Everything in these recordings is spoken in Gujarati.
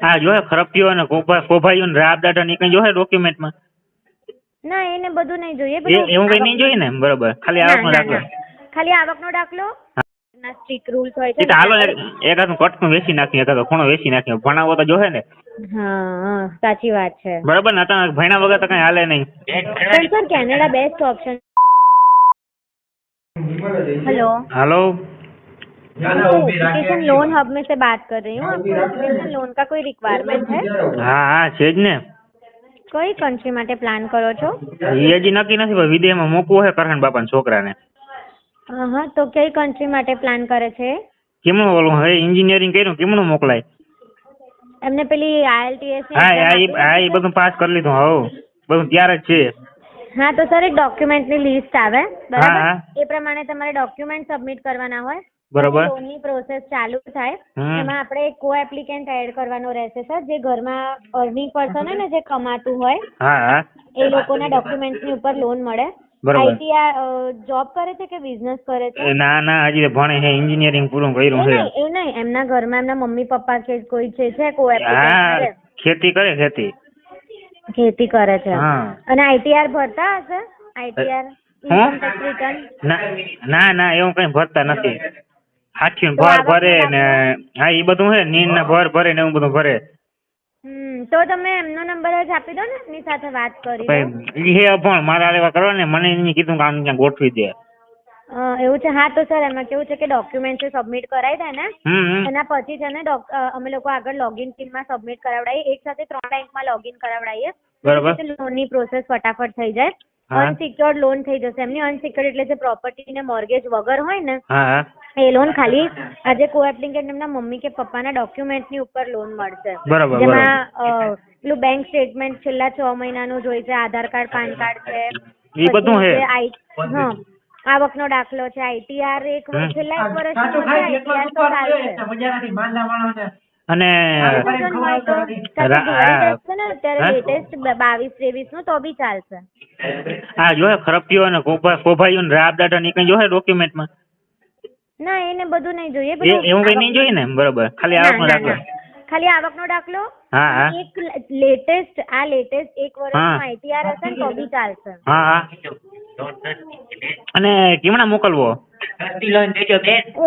હા જોહે ખરપ્યો અને કોભાઈઓ ને રાબ દાટા ની કઈ જોહે ડોક્યુમેન્ટમાં ના એને બધું નહીં જોઈએ. પેલું એવું કઈ નહીં જોઈએ ને બરોબર ખાલી ના આવકનો ના દાખલો ના ખાલી આવકનો દાખલો ના સ્ટ્રિક્ટ રૂલ્સ હોય છે એ તો ને હાલો એના પર. એકાદ કટકું વેચી નાખીએ એકાદ ખૂણો વેચી નાખીએ ભણાવો તો જોહે ને હા સાચી વાત છે. બરોબર ને તમે ભણ્યા વગર તો કઈ હાલે નહીં. પણ sir Canada best option. Hello hello education loan hub में से बात कर रही हूँ. आपको एजुकेशन लोन का कोई रिक्वायरमेंट है? હા હા છે જ ને કઈ કન્ટ્રી માટે પ્લાન કરો છો? એ હજી નક્કી નથી પણ વિદેશમાં મૂકવું છે કરહણ બાપાના છોકરાને. હા તો કઈ કન્ટ્રી માટે પ્લાન કરે છે? કેમનું ઓલું હવે એન્જિનિયરિંગ કર્યું કેમનું મોકલાય? એમને પેલી IELTS હા એ બધું પાસ કરી લીધું હવ બધું ત્યાર જ છે. હા તો સર એક ડોક્યુમેન્ટની લિસ્ટ આવે બરાબર, હા. એ પ્રમાણે તમારે ડોક્યુમેન્ટ સબમિટ કરવાના હોય. બરોબર. લોનની પ્રોસેસ ચાલુ થાય એમાં આપણે એક કો એપ્લિકેન્ટ એડ કરવાનો રહેશે સર, જે ઘરમાં અર્નિંગ પર્સન હોય ને, જે કમાતું હોય હા એ લોકોના ડોક્યુમેન્ટની ઉપર લોન મળે. બરોબર. ITR જોબ કરે છે કે બિઝનેસ કરે છે? ના હજી ભણે છે, એન્જિનિયરિંગ પૂરું કર્યું છે. એ નહીં એમના ઘરમાં એમના મમ્મી પપ્પા કે કોઈ છે કો એપ્લિકેન્ટ હા કરે? ખેતી કરે ખેતી. ખેતી કરે છે. હા. અને ITR ભરતા હશે? ITR income tax return? ના એવું કઈ ભરતા નથી. હાથીઓ તો આવકનો ભરે ને દાખલો? હા એ બધું હે નીર ના ભરે ને એવું બધું ભરે. તો તમે એમનો નંબર જ આપી દો ને, એમની સાથે વાત કરી લો. એ પણ મારા લેવા કરવા ને મને એને કીધું કે આમ ત્યાં ગોઠવી દે. એવું છે. હા તો સર એમાં કેવું છે કે ડોક્યુમેન્ટ સબમિટ કરાવી દે ને હમ. એના પછી છે ને અમે લોકો આગળ લોગિન પિનમાં સબમિટ કરાવડાવીએ, એક સાથે 3 બેંકમાં લોગિન કરાવડાવીએ. બરોબર. લોનની પ્રોસેસ ફટાફટ થઈ જાય. હા. અનસિક્યોર્ડ લોન થઈ જશે એમની. અનસિક્યોર્ડ એટલે જે પ્રોપર્ટી ને મોર્ગેજ વગર હોય ને હા એ લોન ખાલી આજે કો એપ્લિકેન્ટ એમના મમ્મી કે પપ્પાના ડોક્યુમેન્ટની ઉપર લોન મળશે. બરોબર. જેમાં પેલું બેંક સ્ટેટમેન્ટ છેલ્લા 6 મહિનાનું જોઈ છે, આધાર કાર્ડ પાન કાર્ડ છે, એ બધું હે. હા આવકનો દાખલો છે, ITR છેલ્લા 1 વર્ષ ITR તો ચાલશે. અને અત્યારે લેટેસ્ટ 22-23 નું તો બી ચાલશે. હા જોહે ખરપ્યો અને કોભાઈઓ ને રાબ દાટા ની કઈ જોહે ડોક્યુમેન્ટમાં? ના એને બધું નહીં જોઈએ. એવું કઈ નહીં જોઈએ ને બરોબર ખાલી આવકનો દાખલો? ખાલી આવકનો દાખલો. હા. એક લેટેસ્ટ 1 વર્ષનું ITR હશે ને તો બી ચાલશે. હા. અને કેમણા મોકલવો?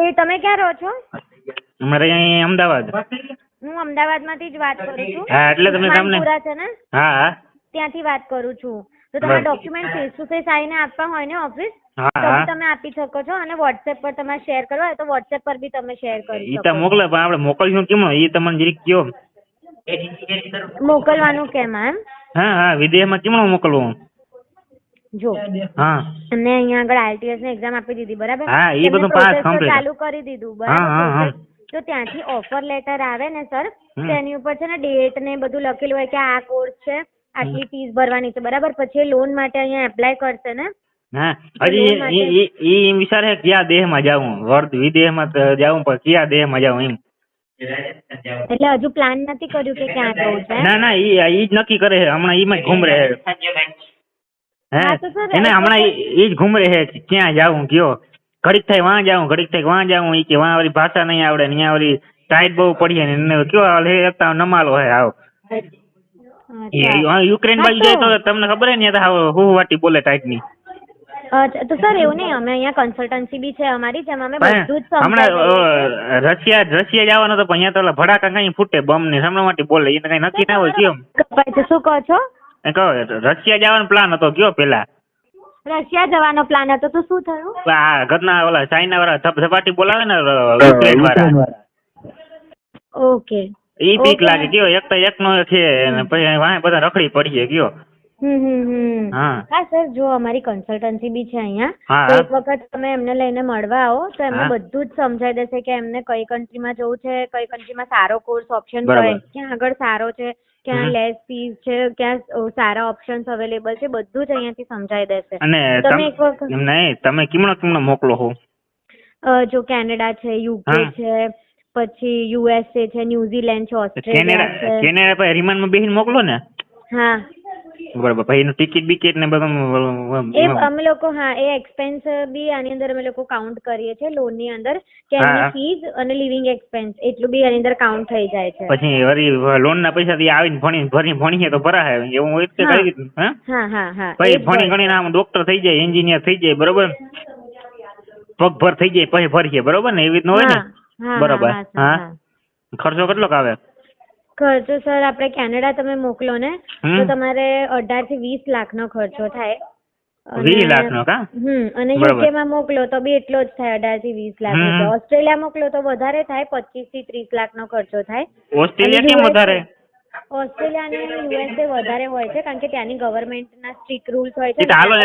એ તમે ક્યાં રહો છો? અમારે અહીં અમદાવાદ. હું અમદાવાદમાંથી જ વાત કરું છું. હા એટલે તમે તમને ઉસ્માનપુરા છે ને હા ત્યાંથી વાત કરું છું. તો તમારા ડોક્યુમેન્ટ ફેસ ટુ ફેસ આવીને આપવા હોય ને ઓફિસ તો બી તમે આપી શકો છો. અને WhatsApp પર તમારે શેર કરવા હોય તો WhatsApp પર બી તમે શેર કરી શકો. ઈ તો મોકલે પણ આપણે મોકલશું કેમ? ઈ તમને જરીક કયો. મોકલવાનું કેમ એમ? હા વિદેશમાં કેમનું મોકલવું? જો હા એમને અહીંયા આગળ IELTS ની એક્ઝામ આપી દીધી બરાબર. હા એ બધું પાસ કમ્પ્લીટ ચાલુ કરી દીધું બરાબર. તો ત્યાંથી ઓફર લેટર આવે ને સર, તેની ઉપર છે ને ડેટ ને બધું લખેલું હોય કે આ કોર્સ છે, આટલી ફીસ ભરવાની છે બરાબર. પછી લોન માટે અહીંયા એપ્લાય કરશે ને. હા હજી એ વિચારે કયા દેશમાં જાવું, વિદેશમાં જાવું પણ કયા દેશમાં જાવું એમ. એટલે હજુ પ્લાન નથી કર્યું કે ક્યાં જવું છે? ના ઈ જ નક્કી કરે છે હમણાં. ઈ માં જ ઘૂમ રહે એને હમણાં ઈ જ ઘૂમ રહે ક્યાં જાવું કયો. ઘડીક થાય વાં જાવું, ઘડીક થાય વાં જાવું. ઈ કે વાં વાળી ભાષા નહીં આવડે ને અહીંયા વાળી ટાઈટ બહુ પડીએ ને કયો નમાલો હે આવ. યુક્રેન બાજુ જાય તો તમને ખબર હે ને હું વાટી બોલે ટાઈટ ની. તો સર એવું નહીં, અમે અહીંયા કન્સલ્ટન્સી બી છે અમારી, જેમાં અમે બધું જ સમજાવી હમણાં રશિયા જવાનો તો પણ અહીંયા તો ભડાકા કઈ ફૂટે બમ ને સામે માટે બોલે. એ કઈ નક્કી ના હોય કેમ? શું કહો છો? કહો રશિયા જવાનો પ્લાન હતો કયો પેલા? રશિયા જવાનો પ્લાન હતો તો શું થયું? ઘરના ઓલા ચાઇના વાળા ધપાટી બોલાવે ને યુક્રેન વાળા. ઓકે. ઈ બીક લાગે કયો. એક તો એકનો છે ને પછી વાંહે બધા રખડી પડીએ કયો. હા સર જો અમારી કન્સલ્ટન્સી બી છે અહીંયા. એક વખત તમે એમને લઈને મળવા આવો તો એમને બધું જ સમજાઈ દેશે કે એમને કઈ કન્ટ્રીમાં જવું છે, કઈ કન્ટ્રીમાં સારો કોર્સ ઓપ્શન હોય, ક્યાં આગળ સારો છે, ક્યાં લેસ ફીસ છે, ક્યાં સારા ઓપ્શન્સ અવેલેબલ છે, બધું જ અહીંયાથી સમજાઈ દેશે. અને તમે એક વખત નહીં તમે કેમનો મોકલો છો? જો કેનેડા છે, UK છે, પછી USA છે, ન્યુઝીલેન્ડ છે, ઓસ્ટ્રેલિયા છે. કેનેડા પર રિમાન્ડમાં બેસીને મોકલો ને? હા બરાબર. પછી એનું ટિકિટ બિકિટ ને બધું એ અમે લોકો હા એ એક્સપેન્સ બી આની અંદર અમે લોકો કાઉન્ટ કરીએ છીએ લોન ની અંદર કે એની ફીસ અને લિવિંગ એક્સપેન્સ એટલું બી આની અંદર કાઉન્ટ થઈ જાય છે. પછી વળી લોન ના પૈસા થી આવીને ભણીએ તો ભરાય એવું હોય કે કઈ રીતનું? હા પછી ભણી ગણીને આમ ડોક્ટર થઈ જાય, એન્જિનિયર થઈ જાય, બરોબર, પગભર થઈ જાય પછી ભરીએ, બરોબર ને, એવી રીતનું હોય ને? બરોબર. હા. ખર્ચો કેટલો આવે? ખર્ચો સર આપણે કેનેડા તમે મોકલો ને તો તમારે 18 થી 20 લાખ નો ખર્ચો થાય. 20 લાખ નો કા? અને યુકે માં મોકલો તો બી એટલો જ થાય 18 થી 20 લાખ રૂપિયા. ઓસ્ટ્રેલિયા મોકલો તો વધારે થાય 25 થી 30 લાખ નો ખર્ચો થાય. ઓસ્ટ્રેલિયા કેમ વધારે? ઓસ્ટ્રેલિયા અને યુએસએ વધારે હોય છે કારણ કે ત્યાંની ગવર્મેન્ટ ના સ્ટ્રિક્ટ રૂલ્સ હોય છે. હાલો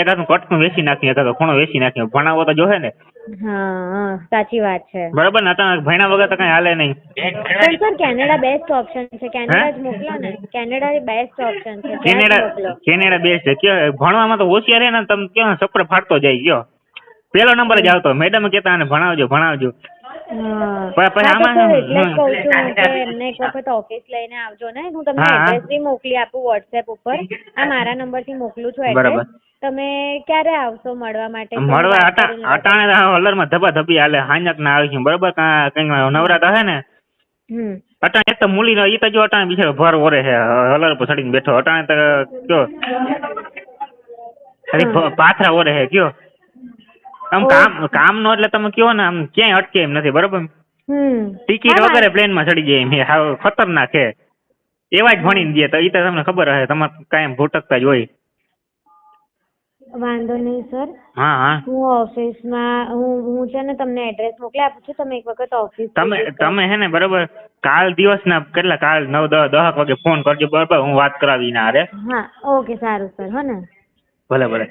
એકાદું કટકું વેચી નાખ્યું, એકાદો ખૂણો વેચી નાખ્યો, ભણાવો તો જોહે ને. હા સાચી વાત છે. બરાબર ને, ભણ્યા વગર તો કઈ હાલે નહીં. પણ સર કેનેડા બેસ્ટ ઓપ્શન છે, કેનેડા જ મોકલો ને. કેનેડા બેસ્ટ ઓપ્શન છે. કેનેડા બેસ્ટ છે. કયો ભણવામાં તો હોશિયાર હે ને, તમે કયો સપરે ફાટતો જાય. કયો પેલો નંબર જ આવતો, મેડમ કહેતા આને ભણાવજો. એમને એક વખત ઓફિસ લઈને આવજો ને, હું તમને એડ્રેસ બી મોકલી આપું વોટ્સએપ ઉપર. આ મારા નંબર થી મોકલું છું એડ્રેસ. તમે ક્યારે આવશો મળવા માટે? અટાણે હલર માં ધબાધબી હાલે, હાંજક ના આવીશું, બરોબર? કઈ નવરાત હે ને અટાણે તો મૂલી નો ઈ તો જો અટાણે બિચારો ભર ઓરે છે, હલર પર ચડીને બેઠો. અટાણે તો કયો પાથરા ઓરે છે. કયો આમ કામ નો એટલે તમે કયો ને આમ ક્યાંય અટકે એમ નથી, બરોબર? ટિકિટ વગેરે પ્લેન માં ચડી જાય એમ, ખતરનાક છે. એવા જ ભણીને દે તો ઈ તો તમને ખબર હશે, તમારે કાયમ ભૂટકતા જ હોય. વાંધો નહીં સર. હા હું ઓફિસમાં હું છે ને તમને એડ્રેસ મોકલી આપું છું. તમે એક વખત ઓફિસ તમે હે ને બરોબર કાલ દિવસના કેટલા કાલ 9-10 વાગે ફોન કરજો, બરોબર? હું વાત કરાવીને. અરે હા ઓકે સારું સર. હો ને, ભલે.